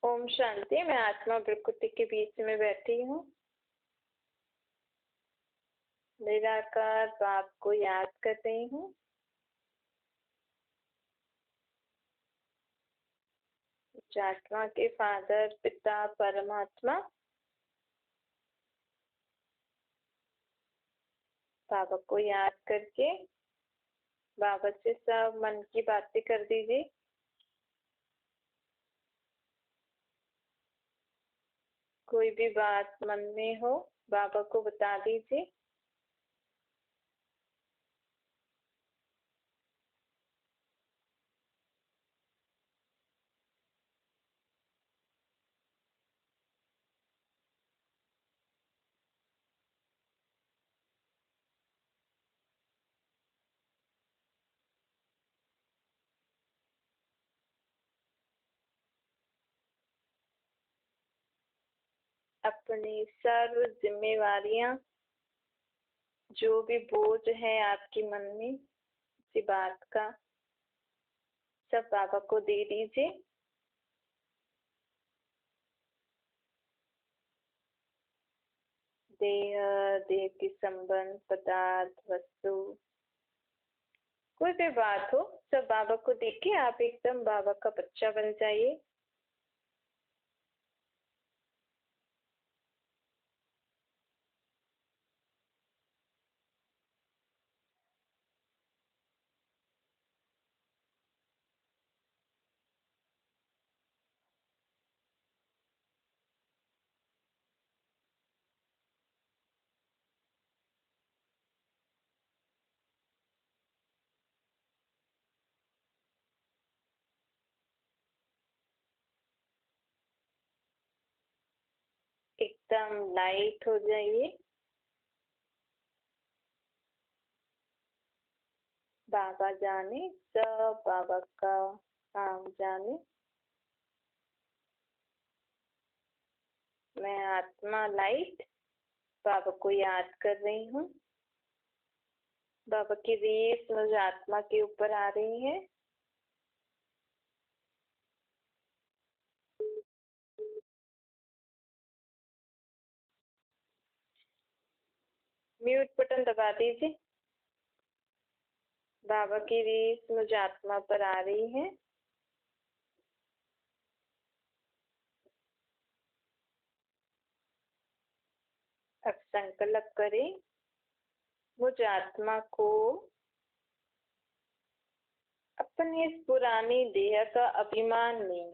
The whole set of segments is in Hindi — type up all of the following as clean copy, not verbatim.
ओम शांति। मैं आत्मा प्रकृति के बीच में बैठी हूँ। निराकार बाप को याद कर रही हूँ। आत्मा के फादर पिता परमात्मा बाबा को याद करके बाबा से सब मन की बातें कर दीजिए। कोई भी बात मन में हो बाबा को बता दीजिए। अपनी सर्व जिम्मेवारियां, जो भी बोझ है आपके मन में किसी बात का, सब बाबा को दे दीजिए। देह के संबंध, पदार्थ, वस्तु, कोई भी बात हो सब बाबा को देके आप एकदम बाबा का बच्चा बन जाइए। एकदम लाइट हो जाइए। बाबा जाने, सब बाबा का काम जाने। मैं आत्मा लाइट बाबा को याद कर रही हूँ। बाबा की रेस मुझे आत्मा के ऊपर आ रही है। म्यूट बटन दबा दीजिए। बाबा की रेस मुझे आत्मा पर आ रही है। अब संकल्प करें, मुझ आत्मा को अपनी इस पुरानी देह का अभिमान नहीं।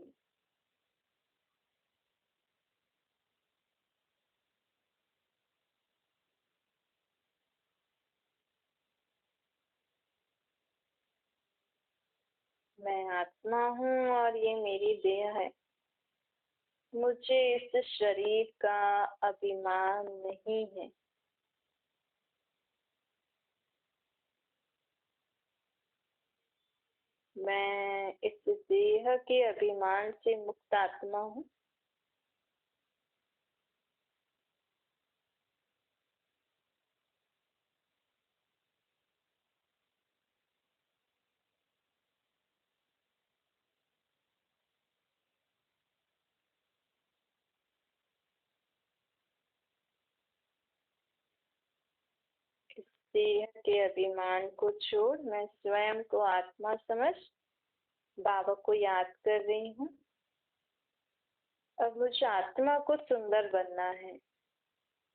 मैं आत्मा हूँ और ये मेरी देह है। मुझे इस शरीर का अभिमान नहीं है। मैं इस देह के अभिमान से मुक्त आत्मा हूँ। इस देह के अभिमान को छोड़ मैं स्वयं को आत्मा समझ बाबा को याद कर रही हूँ। अब मुझे आत्मा को सुंदर बनना है,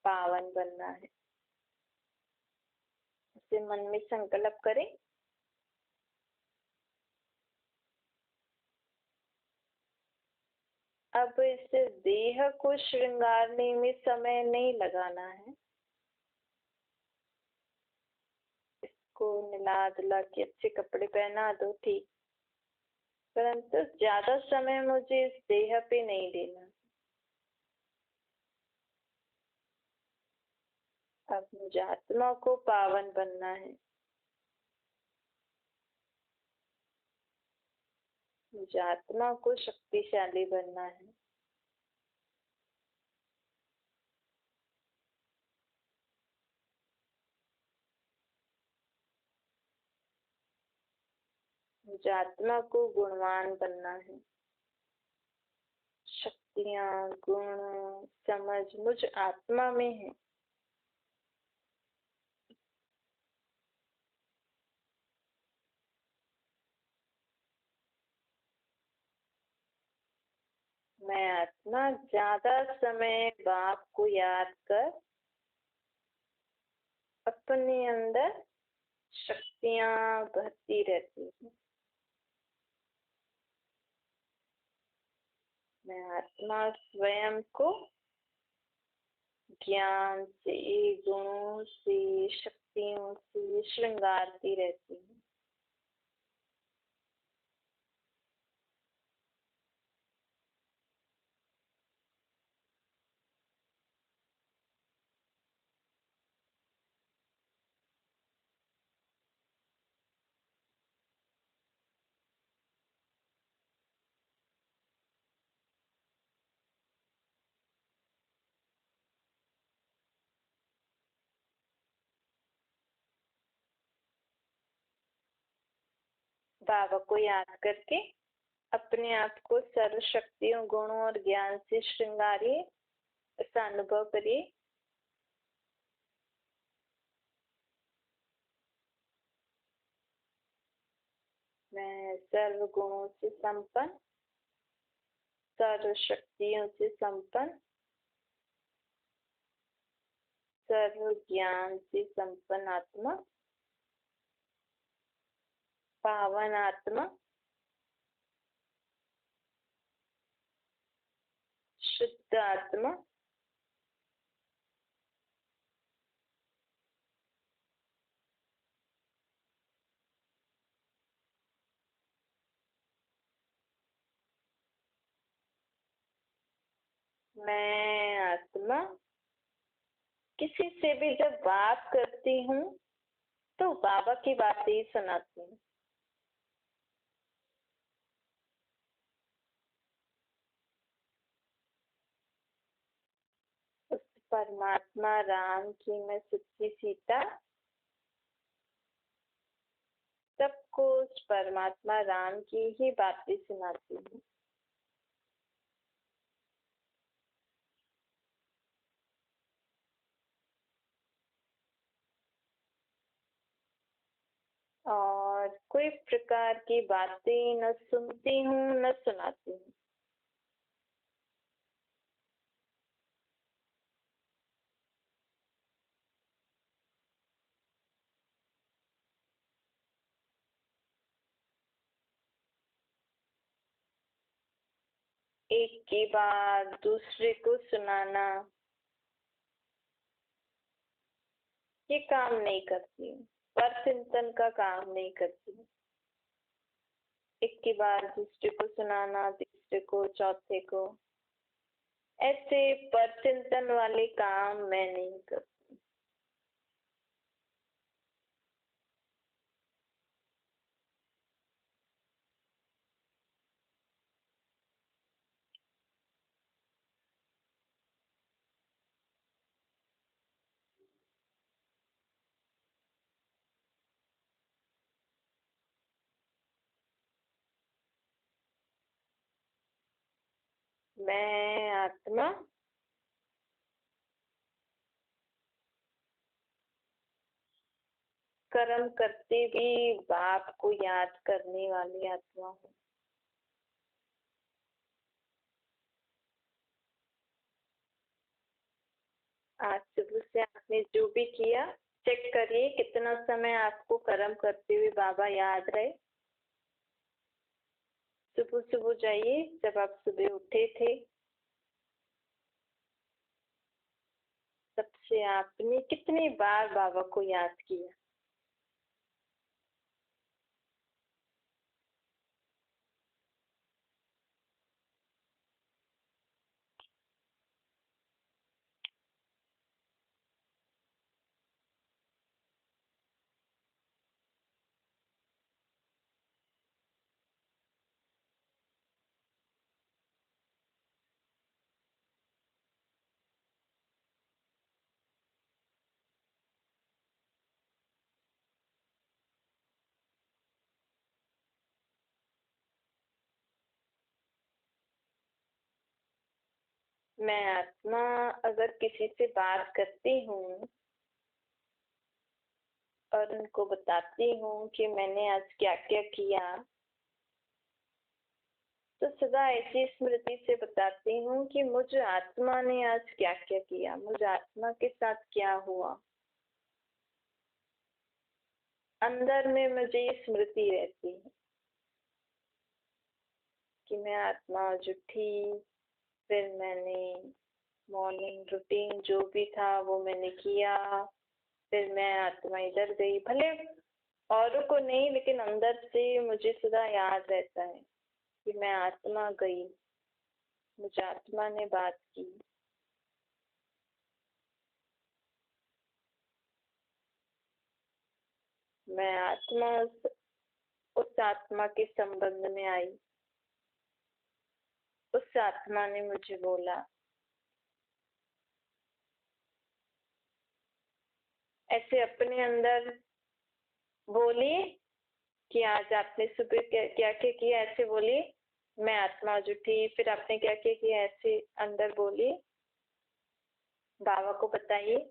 पावन बनना है। इसे मन में संकल्प करें। अब इस देह को श्रृंगारने में समय नहीं लगाना है। इसको मिला जुला के अच्छे कपड़े पहना दो, ठीक, परंतु ज्यादा समय मुझे इस देह पे नहीं देना। अब मुझे आत्मा को पावन बनना है। मुझे आत्मा को शक्तिशाली बनना है। मुझे आत्मा को गुणवान बनना है, शक्तियाँ, गुण, समझ मुझ आत्मा में है। मैं आत्मा ज्यादा समय बाप को याद कर अपने अंदर शक्तियाँ भरती रहती हूँ। मैं आत्मा स्वयं को ज्ञान से, गुणों से, शक्तियों से श्रृंगारती रहती हूँ। बाबा को याद करके अपने आप को सर्व शक्तियों, गुणों और ज्ञान से श्रृंगारिए, ऐसा अनुभव करिए। मैं सर्व गुणों से संपन्न, सर्व शक्तियों से संपन्न, सर्व ज्ञान से संपन्न आत्मा, पावन आत्मा, शुद्ध आत्मा, मैं आत्मा किसी से भी जब बात करती हूँ तो बाबा की बातें ही सुनाती हूँ। उस परमात्मा राम की मैं सच्ची सीता सबको उस परमात्मा राम की ही बातें सुनाती हूँ। और कोई प्रकार की बातें न सुनती हूँ न सुनाती हूँ। एक की बात दूसरे को सुनाना ये काम नहीं करती हूँ, पर चिंतन का काम नहीं करती हूँ। एक की बात दूसरे को सुनाना, तीसरे को, चौथे को, ऐसे पर चिंतन वाले काम मैं नहीं करती। मैं आत्मा कर्म करते भी बाप को याद करने वाली आत्मा हूँ। आज सुबह से आपने जो भी किया चेक करिए कितना समय आपको कर्म करते हुए बाबा याद रहे। सुबह सुबह जाइए, जब आप सुबह उठे थे तब से आपने कितनी बार बाबा को याद किया। मैं आत्मा अगर किसी से बात करती हूँ और उनको बताती हूँ कि मैंने आज क्या क्या किया, तो सदा ऐसी स्मृति से बताती हूँ कि मुझ आत्मा ने आज क्या क्या किया, मुझ आत्मा के साथ क्या हुआ। अंदर में मुझे ये स्मृति रहती है कि मैं आत्मा आज उठी, फिर मैंने मॉर्निंग रूटीन जो भी था वो मैंने किया, फिर मैं आत्मा इधर गई। भले औरों को नहीं, लेकिन अंदर से मुझे सदा याद रहता है कि मैं आत्मा गई, मुझे आत्मा ने बात की। मैं आत्मा उस आत्मा के संबंध में आई, उस आत्मा ने मुझे बोला। ऐसे अपने अंदर बोलिए कि आज आपने सुबह क्या क्या क्या किया, ऐसे बोलिए मैं आत्मा आज उठी, फिर आपने क्या क्या किया, ऐसे अंदर बोलिए, बाबा को बताइए।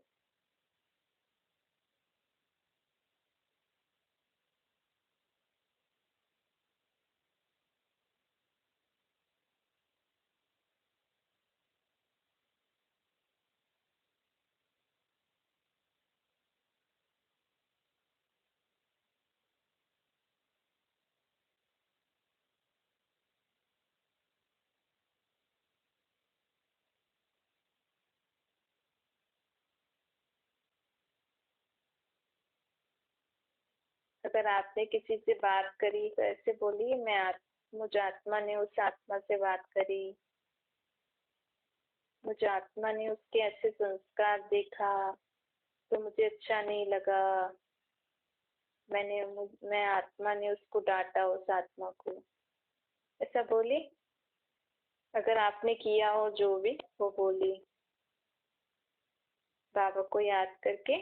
अगर आपने किसी से बात करी तो ऐसे बोलिए मुझे आत्मा ने उस आत्मा से बात करी, मुझे आत्मा ने उसके ऐसे संस्कार देखा तो मुझे अच्छा नहीं लगा, मैं आत्मा ने उसको डांटा, उस आत्मा को। ऐसा बोली। अगर आपने किया हो जो भी वो बोली, बाबा को याद करके।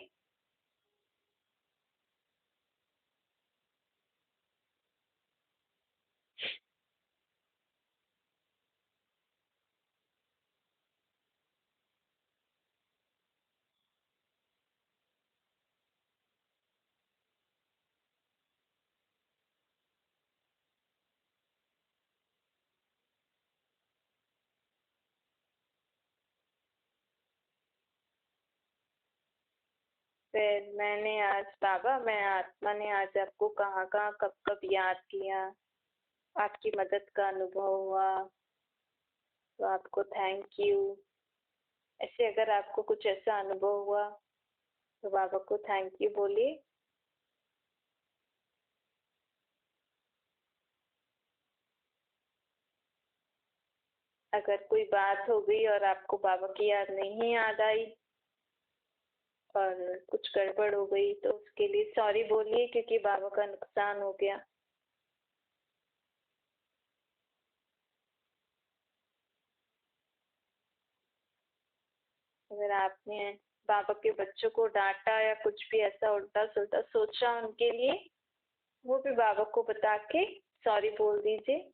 फिर मैं आत्मा ने आज आपको कहाँ कहाँ कब कब याद किया, आपकी मदद का अनुभव हुआ, तो आपको थैंक यू। ऐसे अगर आपको कुछ ऐसा अनुभव हुआ तो बाबा को थैंक यू बोलिए। अगर कोई बात हो गई और आपको बाबा की याद नहीं याद आई और कुछ गड़बड़ हो गई तो उसके लिए सॉरी बोलिए, क्योंकि बाबा का नुकसान हो गया। अगर आपने बाबा के बच्चों को डांटा या कुछ भी ऐसा उल्टा सुल्टा सोचा उनके लिए, वो भी बाबा को बता के सॉरी बोल दीजिए।